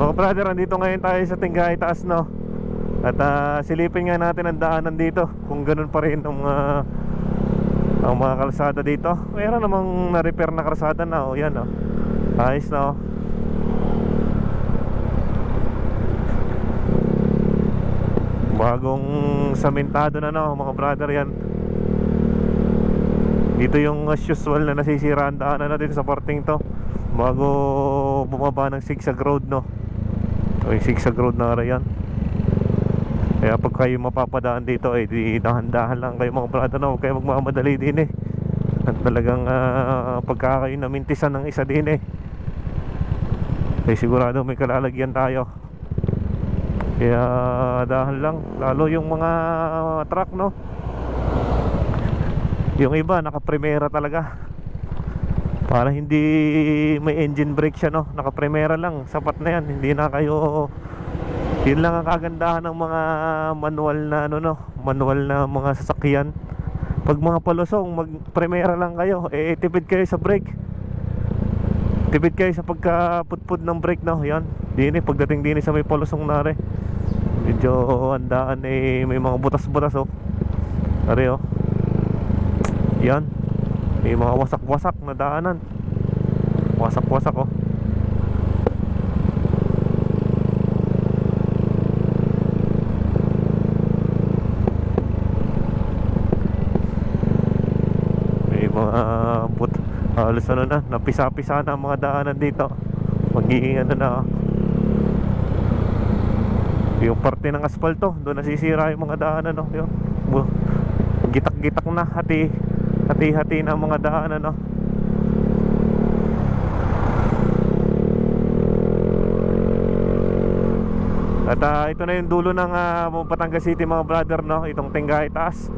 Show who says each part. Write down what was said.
Speaker 1: Mga brother, andito ngayon tayo sa Tinggay Taas, no? At silipin nga natin ang daanan dito, kung ganun pa rin ang mga kalsada dito. Mayroon namang na-repair na kalsada na, o yan, o. Ayos na, o. Bagong samentado na, no, mga brother, yan. Dito yung as usual na nasisira ang daanan na dito sa parting to, bago bumaba ng zigzag road, no? Yung zigzag road na yan. Kaya pag kayo mapapadaan dito, di dahan-dahan lang kayo, mga brother, no? Huwag kayo magmamadali din, eh. At talagang pagka kayo namintisan ng isa din, sigurado may kalalagyan tayo. Kaya dahan lang, lalo yung mga truck, no? Yung iba naka-primera talaga, para hindi may engine brake siya, no? Naka-primera lang, sapat na yan. Hindi na kayo, yun lang ang kagandahan ng mga manual na manual na mga sasakyan. Pag mga palusong, mag-primera lang kayo, tipid kayo sa brake, tipid kayo sa pagkapudpud ng brake, no? Yan, pagdating din sa may palusong na rin, medyo andaan, may mga butas-butas, oh. Ari, oh. Yan, may mga wasak-wasak na daanan. Wasak-wasak, oh. May mga halos napisa-pisa na ang mga daanan dito. Magiging na, yung parte ng asfalto, doon nasisira yung mga daanan, no? Yung gitak-gitak na, hati-hati na mga daanan, no? At ito na yung dulo ng Batangas City, mga brother, no? Itong Tinggay Taas.